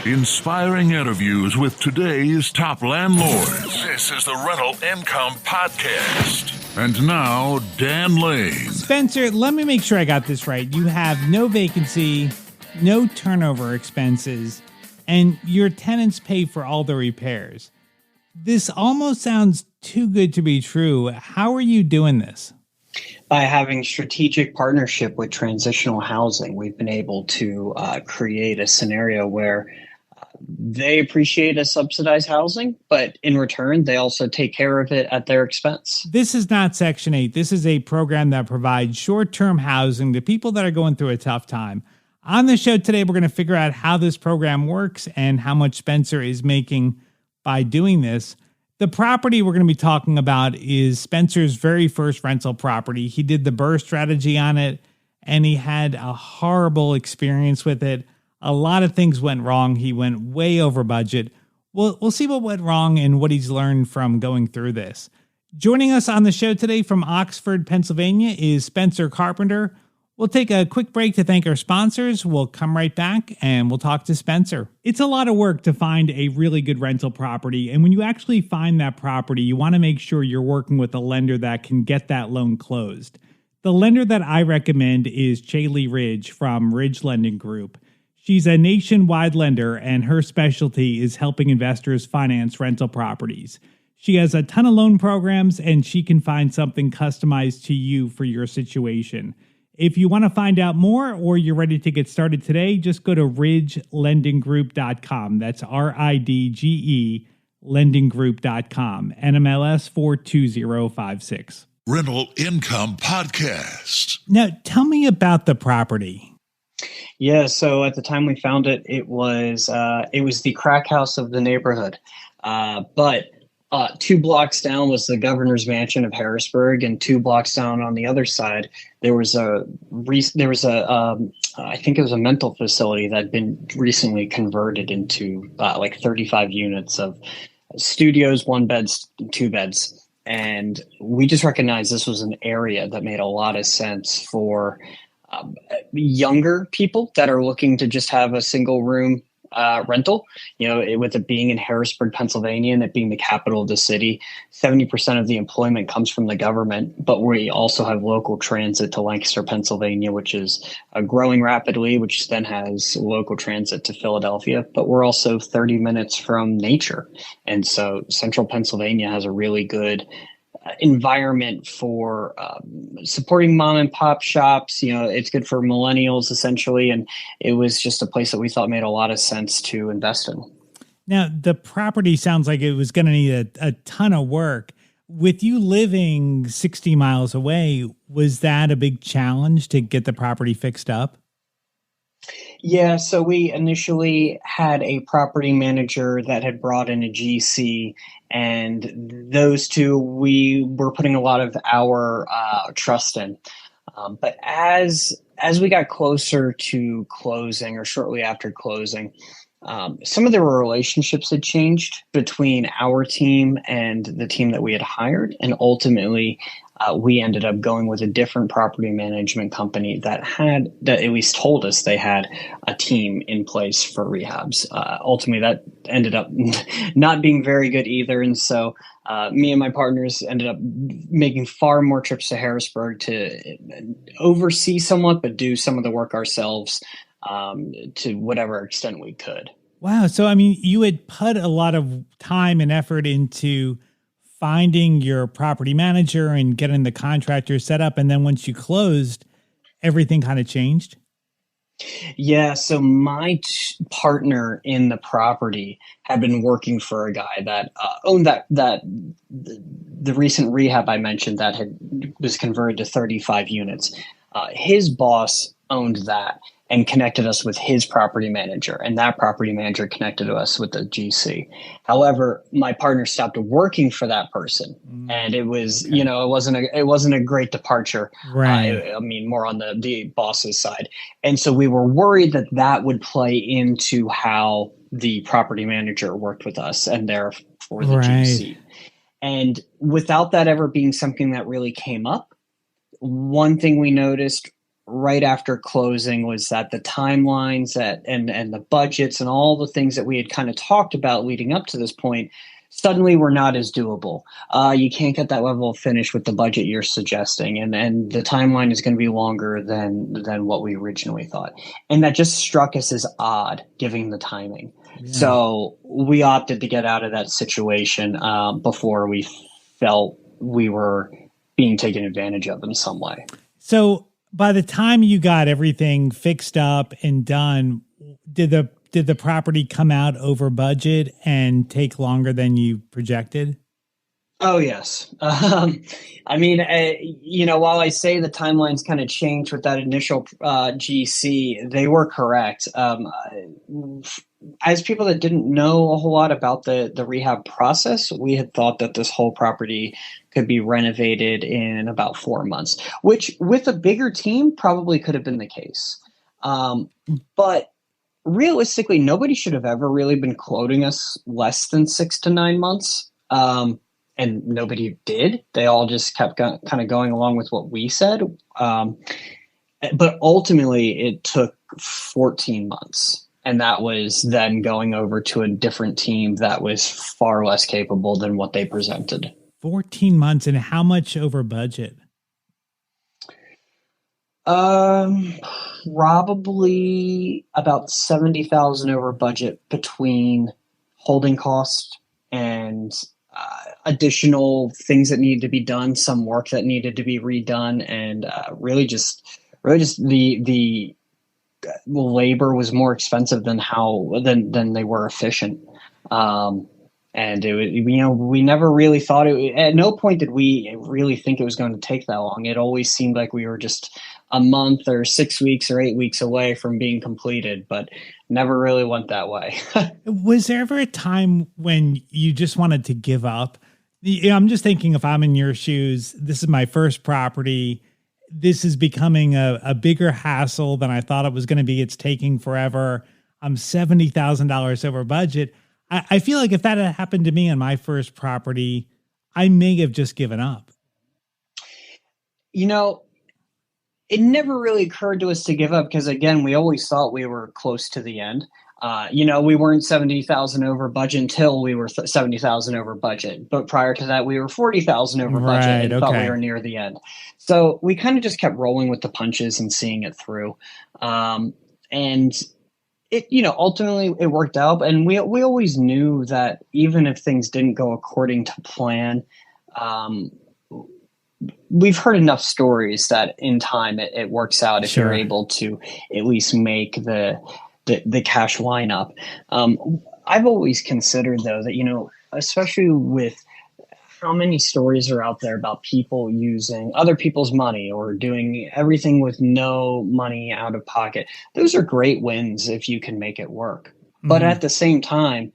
Inspiring interviews with today's top landlords. This is the Rental Income Podcast. And now, Dan Lane. Spencer, let me make sure I got this right. You have no vacancy, no turnover expenses, and your tenants pay for all the repairs. This almost sounds too good to be true. How are you doing this? By having strategic partnership with transitional housing, we've been able to create a scenario where they appreciate a subsidized housing, but in return, they also take care of it at their expense. This is not Section 8. This is a program that provides short-term housing to people that are going through a tough time. On the show today, we're going to figure out how this program works and how much Spencer is making by doing this. The property we're going to be talking about is Spencer's very first rental property. He did the BRRRR strategy on it, and he had a horrible experience with it. A lot of things went wrong. He went way over budget. We'll see what went wrong and what he's learned from going through this. Joining us on the show today from Oxford, Pennsylvania is Spencer Carpenter. We'll take a quick break to thank our sponsors. We'll come right back and we'll talk to Spencer. It's a lot of work to find a really good rental property. And when you actually find that property, you want to make sure you're working with a lender that can get that loan closed. The lender that I recommend is Chaley Ridge from Ridge Lending Group. She's a nationwide lender, and her specialty is helping investors finance rental properties. She has a ton of loan programs, and she can find something customized to you for your situation. If you want to find out more or you're ready to get started today, just go to ridgelendinggroup.com. That's RIDGE lendinggroup.com. NMLS 42056. Rental Income Podcast. Now, tell me about the property. Yeah, so at the time we found it, it was the crack house of the neighborhood. But 2 blocks down was the governor's mansion of Harrisburg, and 2 blocks down on the other side there was I think it was a mental facility that had been recently converted into like 35 units of studios, 1 beds, 2 beds, and we just recognized this was an area that made a lot of sense for younger people that are looking to just have a single room rental. You know, with it being in Harrisburg, Pennsylvania, and it being the capital of the city, 70% of the employment comes from the government, but we also have local transit to Lancaster, Pennsylvania, which is growing rapidly, which then has local transit to Philadelphia, but we're also 30 minutes from nature. And so central Pennsylvania has a really good environment for supporting mom and pop shops. You know, it's good for millennials essentially, and it was just a place that we thought made a lot of sense to invest in. Now, the property sounds like it was going to need a ton of work. With you living 60 miles away, was that a big challenge to get the property fixed up? Yeah, so we initially had a property manager that had brought in a GC, and those two we were putting a lot of our trust in. But as we got closer to closing, or shortly after closing, some of the relationships had changed between our team and the team that we had hired, and ultimately we ended up going with a different property management company that at least told us they had a team in place for rehabs. Ultimately, that ended up not being very good either. And so me and my partners ended up making far more trips to Harrisburg to oversee somewhat, but do some of the work ourselves to whatever extent we could. Wow. So, I mean, you had put a lot of time and effort into finding your property manager and getting the contractor set up. And then once you closed, everything kind of changed? Yeah. So my partner in the property had been working for a guy that owned the recent rehab I mentioned that was converted to 35 units. His boss owned that and connected us with his property manager, and that property manager connected us with the GC. However, my partner stopped working for that person, and it was, okay, it wasn't a great departure. Right. I mean, more on the boss's side, and so we were worried that would play into how the property manager worked with us, and therefore the GC. And without that ever being something that really came up, one thing we noticed right after closing was that the timelines and the budgets and all the things that we had kind of talked about leading up to this point suddenly were not as doable. You can't get that level of finish with the budget you're suggesting, and the timeline is going to be longer than what we originally thought, and that just struck us as odd, given the timing. Yeah. So we opted to get out of that situation before we felt we were being taken advantage of in some way. So by the time you got everything fixed up and done, did the property come out over budget and take longer than you projected? Oh, yes. I mean, while I say the timelines kind of changed with that initial GC, they were correct. As people that didn't know a whole lot about the rehab process, we had thought that this whole property could be renovated in about 4 months, which with a bigger team probably could have been the case. But realistically, nobody should have ever really been quoting us less than 6 to 9 months. And nobody did. They all just kept kind of going along with what we said. But ultimately, it took 14 months. And that was then going over to a different team that was far less capable than what they presented. 14 months. And how much over budget? Probably about 70,000 over budget between holding cost and additional things that needed to be done, some work that needed to be redone, and really just the labor was more expensive than they were efficient. And it was, we never really thought at no point did we really think it was going to take that long. It always seemed like we were just a month or 6 weeks or 8 weeks away from being completed, but never really went that way. Was there ever a time when you just wanted to give up? I'm just thinking, if I'm in your shoes, this is my first property. This is becoming a bigger hassle than I thought it was going to be. It's taking forever. I'm $70,000 over budget. I feel like if that had happened to me on my first property, I may have just given up. It never really occurred to us to give up because, again, we always thought we were close to the end. We weren't 70,000 over budget until we were 70,000 over budget. But prior to that, we were 40,000 over budget and thought we were near the end. So we kind of just kept rolling with the punches and seeing it through. And it, ultimately it worked out. And we always knew that even if things didn't go according to plan, we've heard enough stories that in time it works out if you're able to at least make the cash line up. I've always considered, though, that, especially with how many stories are out there about people using other people's money or doing everything with no money out of pocket, those are great wins if you can make it work. Mm-hmm. But at the same time,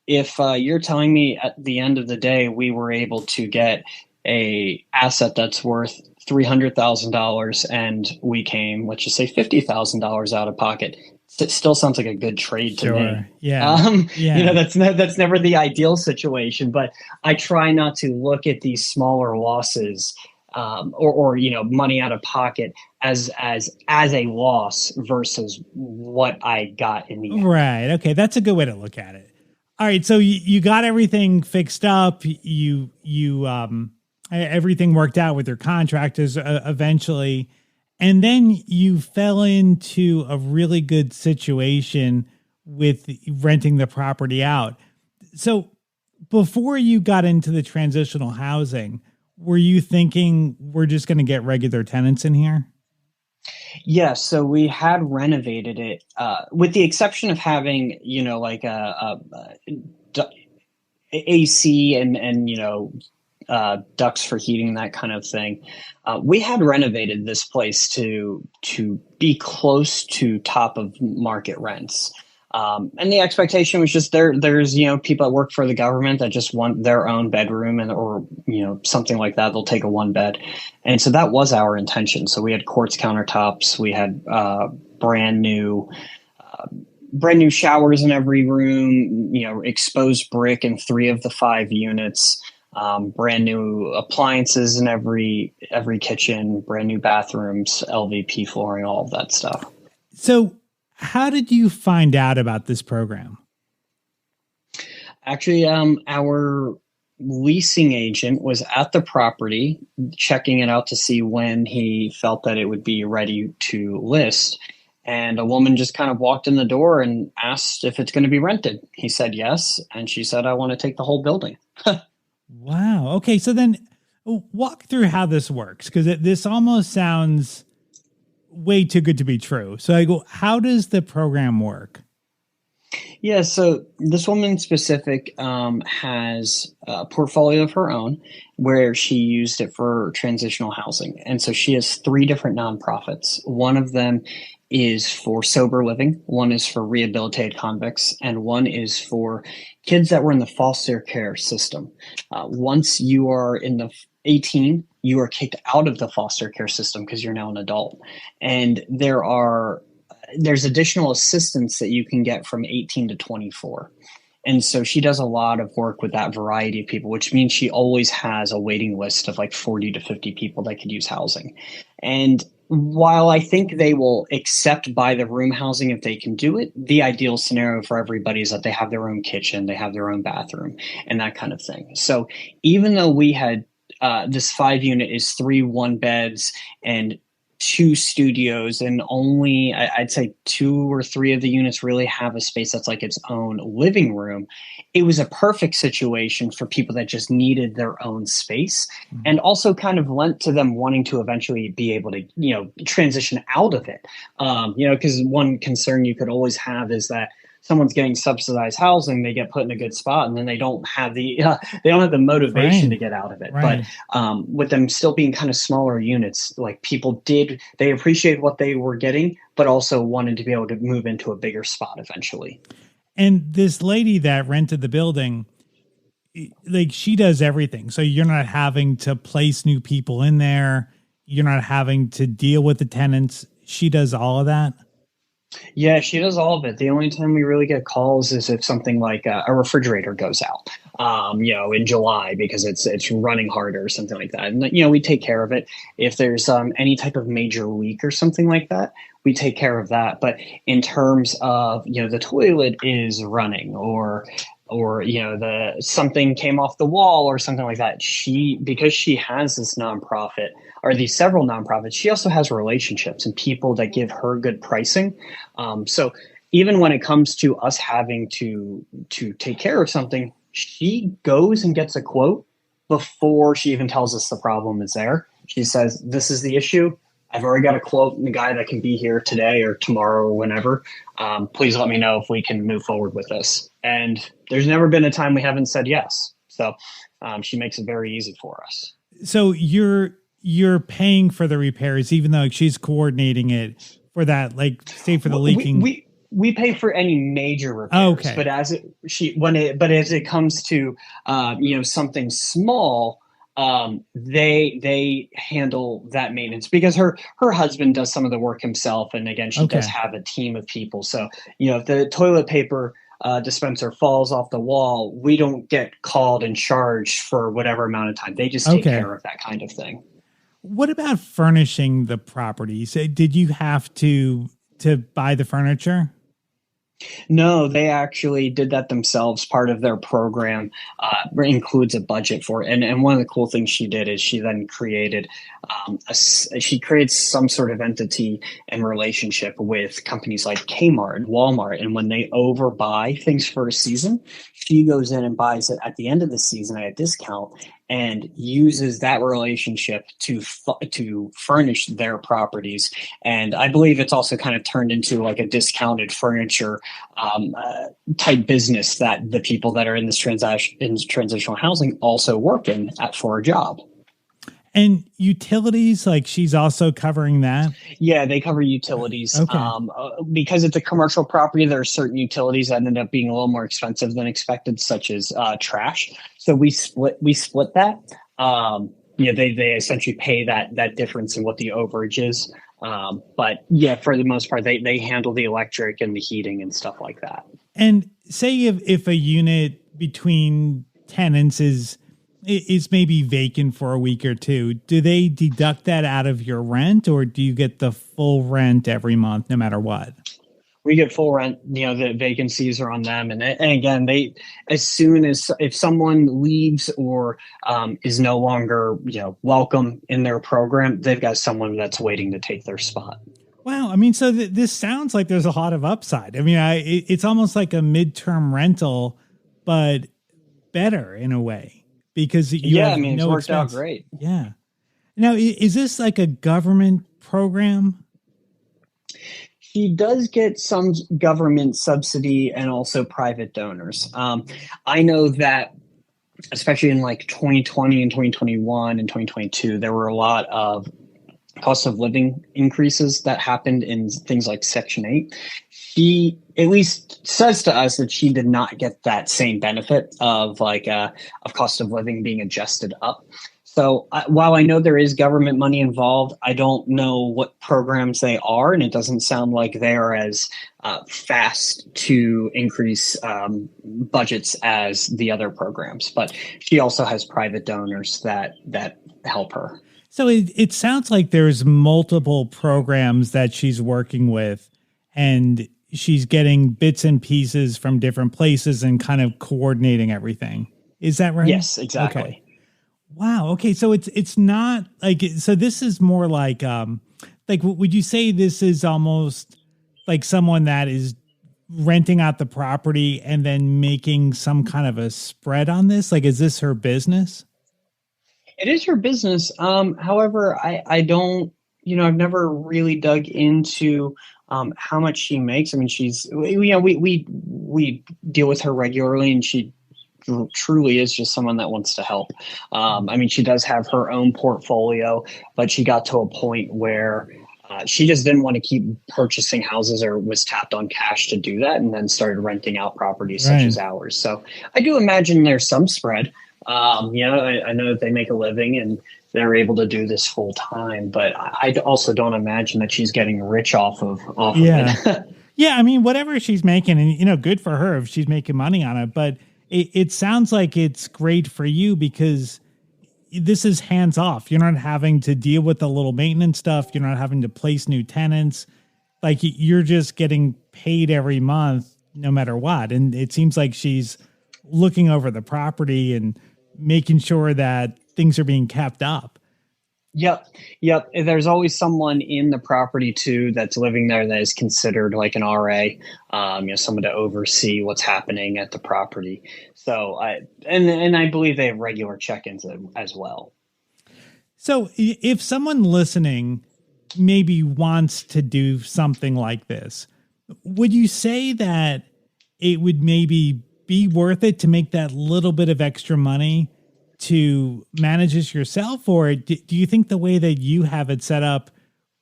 if you're telling me at the end of the day, we were able to get a asset that's worth $300,000 and we came, let's just say $50,000 out of pocket, it still sounds like a good trade to me. Yeah. That's never the ideal situation, but I try not to look at these smaller losses or money out of pocket as a loss versus what I got in the end. Right. Okay. That's a good way to look at it. All right. So you got everything fixed up. Everything worked out with your contractors eventually. And then you fell into a really good situation with renting the property out. So before you got into the transitional housing, were you thinking we're just going to get regular tenants in here? Yeah, so we had renovated it with the exception of having, like a AC and ducts for heating, that kind of thing. We had renovated this place to be close to top of market rents. And the expectation was just there's people that work for the government that just want their own bedroom or something like that. They'll take a one bed. And so that was our intention. So we had quartz countertops. We had brand new showers in every room, exposed brick in 3 of the 5 units. brand new appliances in every kitchen, brand new bathrooms, LVP flooring, all of that stuff. So how did you find out about this program? Actually, our leasing agent was at the property checking it out to see when he felt that it would be ready to list. And a woman just kind of walked in the door and asked if it's going to be rented. He said yes. And she said, I want to take the whole building. Wow. Okay. So then walk through how this works, because this almost sounds way too good to be true. So I go, how does the program work? Yeah, so this woman specific has a portfolio of her own where she used it for transitional housing. And so she has 3 different nonprofits. One of them is for sober living, one is for rehabilitated convicts, and one is for kids that were in the foster care system. Once you are in the 18, you are kicked out of the foster care system because you're now an adult. And there's additional assistance that you can get from 18 to 24. And so she does a lot of work with that variety of people, which means she always has a waiting list of like 40 to 50 people that could use housing. And while I think they will accept by the room housing if they can do it, the ideal scenario for everybody is that they have their own kitchen, they have their own bathroom, and that kind of thing. So even though we had this 5 unit is 3 1-beds and 2 studios, and only I'd say 2 or 3 of the units really have a space that's like its own living room. It was a perfect situation for people that just needed their own space, and also kind of lent to them wanting to eventually be able to, transition out of it. Because one concern you could always have is that someone's getting subsidized housing, they get put in a good spot, and then they don't have the motivation to get out of it. Right. But with them still being kind of smaller units, like they appreciate what they were getting, but also wanted to be able to move into a bigger spot eventually. And this lady that rented the building, like, she does everything. So you're not having to place new people in there. You're not having to deal with the tenants. She does all of that. Yeah, she does all of it. The only time we really get calls is if something like a refrigerator goes out, in July because it's running harder or something like that. And, we take care of it. If there's any type of major leak or something like that, we take care of that. But in terms of, the toilet is running or something came off the wall or something like that, because she has this nonprofit or these several nonprofits, she also has relationships and people that give her good pricing. So even when it comes to us having to take care of something, she goes and gets a quote before she even tells us the problem is there. She says, this is the issue. I've already got a quote from the guy that can be here today or tomorrow or whenever. Please let me know if we can move forward with this. And there's never been a time we haven't said yes. So she makes it very easy for us. So you're paying for the repairs, even though she's coordinating it for that, like, say for the leaking. We pay for any major repairs, okay. But as it comes to something small, they handle that maintenance because her husband does some of the work himself, and again she does have a team of people. So if the toilet paper dispenser falls off the wall, we don't get called and charged for whatever amount of time. They just take care of that kind of thing. What about furnishing the property? So did you have to buy the furniture? No, they actually did that themselves. Part of their program includes a budget for it. And one of the cool things she did is she then created she creates some sort of entity and relationship with companies like Kmart and Walmart. And when they overbuy things for a season, she goes in and buys it at the end of the season at a discount and uses that relationship to furnish their properties. And I believe it's also kind of turned into like a discounted furniture type business that the people that are in this transitional housing also work in for a job. And utilities, like she's also covering that? Yeah, they cover utilities. Because it's a commercial property, there are certain utilities that end up being a little more expensive than expected, such as trash. So we split that. They essentially pay that difference in what the overage is. But yeah, for the most part, they handle the electric and the heating and stuff like that. And say if a unit between tenants is is maybe vacant for a week or two, do they deduct that out of your rent, or do you get the full rent every month no matter what? We get full rent. The vacancies are on them, and again, as soon as if someone leaves or is no longer welcome in their program, they've got someone that's waiting to take their spot. Wow. I mean, so this sounds like there's a lot of upside. I mean, it's almost like a midterm rental, but better in a way because you have it's no worked expense. out great. Yeah. Now, is this like a government program? She does get some government subsidy and also private donors. I know that, especially in like 2020 and 2021 and 2022, there were a lot of cost of living increases that happened in things like Section 8. She at least says to us that she did not get that same benefit of cost of living being adjusted up. So while I know there is government money involved, I don't know what programs they are, and it doesn't sound like they are as fast to increase budgets as the other programs. But she also has private donors that help her. So it sounds like there's multiple programs that she's working with, and she's getting bits and pieces from different places and kind of coordinating everything. Is that right? Yes, exactly. Okay. Wow. Okay. So it's not like, so this is more like would you say this is almost like someone that is renting out the property and then making some kind of a spread on this? Like, is this her business? It is her business. However, I don't, I've never really dug into how much she makes. I mean, we deal with her regularly, and she truly is just someone that wants to help. I mean, she does have her own portfolio, but she got to a point where she just didn't want to keep purchasing houses or was tapped on cash to do that, and then started renting out properties such as ours. So I do imagine there's some spread. I know that they make a living and they're able to do this full time, but I also don't imagine that she's getting rich off of it. Yeah. I mean, whatever she's making, and good for her if she's making money on it, but it sounds like it's great for you because this is hands off. You're not having to deal with the little maintenance stuff. You're not having to place new tenants. Like, you're just getting paid every month no matter what. And it seems like she's looking over the property and making sure that things are being kept up. Yep. There's always someone in the property too that's living there that is considered like an RA, someone to oversee what's happening at the property. So I believe they have regular check-ins as well. So if someone listening maybe wants to do something like this, would you say that it would maybe be worth it to make that little bit of extra money to manage this yourself? Or do you think the way that you have it set up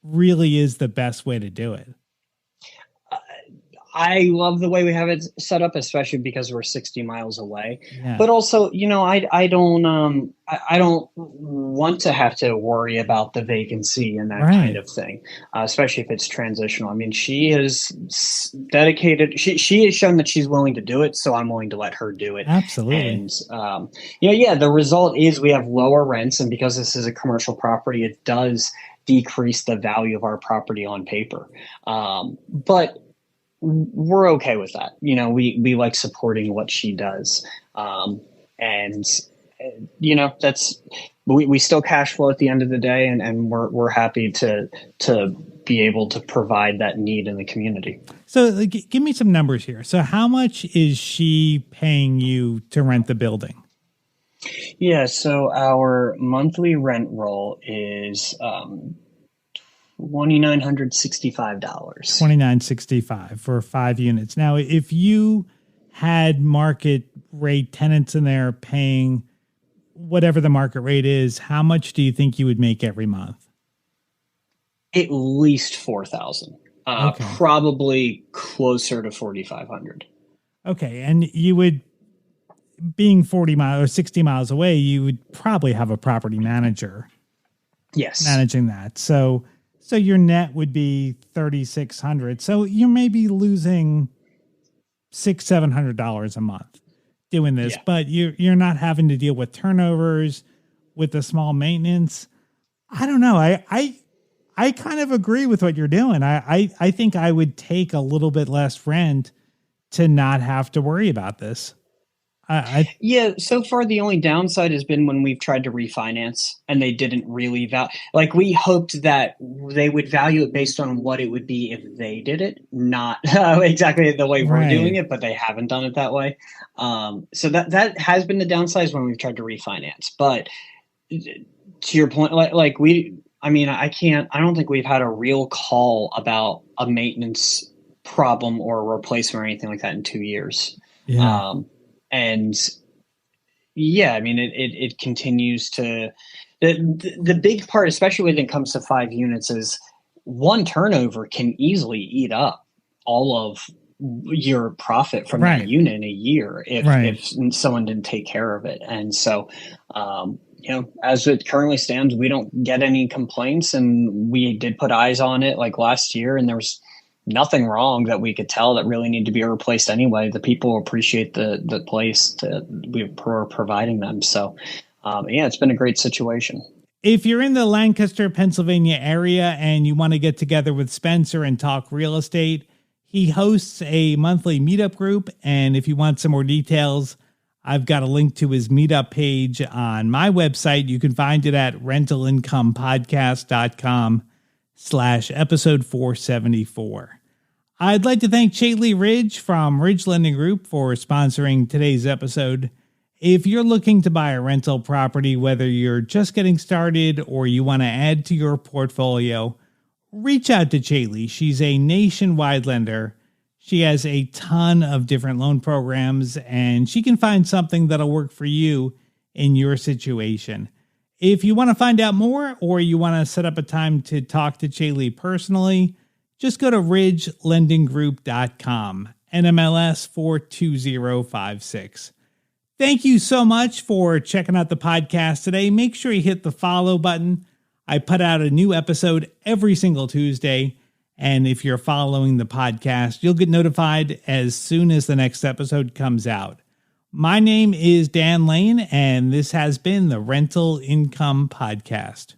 really is the best way to do it? I love the way we have it set up, especially because we're 60 miles away. Yeah. But also, I don't want to have to worry about the vacancy and that kind of thing, especially if it's transitional. I mean, she is dedicated. She has shown that she's willing to do it, so I'm willing to let her do it. Absolutely. And the result is we have lower rents, and because this is a commercial property, it does decrease the value of our property on paper. But we're okay with that. We like supporting what she does. That's, we still cash flow at the end of the day, and we're happy to be able to provide that need in the community. So give me some numbers here. So how much is she paying you to rent the building? Yeah. So our monthly rent roll is, $2,965. $2,965 for 5 units. Now, if you had market rate tenants in there paying whatever the market rate is, how much do you think you would make every month? At least $4,000. Probably closer to $4,500. Okay, and you would, being 40 miles or 60 miles away, you would probably have a property manager. Yes, managing that. So your net would be $3,600. So you may be losing $600-$700 a month doing this, Yeah. but you're not having to deal with turnovers, with the small maintenance. I don't know. I kind of agree with what you're doing. I think I would take a little bit less rent to not have to worry about this. Yeah, so far the only downside has been when we've tried to refinance and they didn't really like we hoped that they would value it based on what it would be if they did it, not exactly the way we're doing it, but they haven't done it that way. So that has been the downside when we've tried to refinance. But to your point, I don't think we've had a real call about a maintenance problem or a replacement or anything like that in 2 years. Yeah. And yeah, I mean, it continues to, the big part, especially when it comes to 5 units, is one turnover can easily eat up all of your profit from that unit in a year if someone didn't take care of it. And so, as it currently stands, we don't get any complaints, and we did put eyes on it like last year, and there was nothing wrong that we could tell that really needed to be replaced anyway. The people appreciate the place that we're providing them. So, it's been a great situation. If you're in the Lancaster, Pennsylvania area and you want to get together with Spencer and talk real estate, he hosts a monthly meetup group. And if you want some more details, I've got a link to his meetup page on my website. You can find it at rentalincomepodcast.com/episode 474. I'd like to thank Chately Ridge from Ridge Lending Group for sponsoring today's episode. If you're looking to buy a rental property, whether you're just getting started or you want to add to your portfolio, reach out to Chately. She's a nationwide lender. She has a ton of different loan programs, and she can find something that'll work for you in your situation. If you want to find out more or you want to set up a time to talk to Chately personally, just go to ridgelendinggroup.com, NMLS 42056. Thank you so much for checking out the podcast today. Make sure you hit the follow button. I put out a new episode every single Tuesday, and if you're following the podcast, you'll get notified as soon as the next episode comes out. My name is Dan Lane, and this has been the Rental Income Podcast.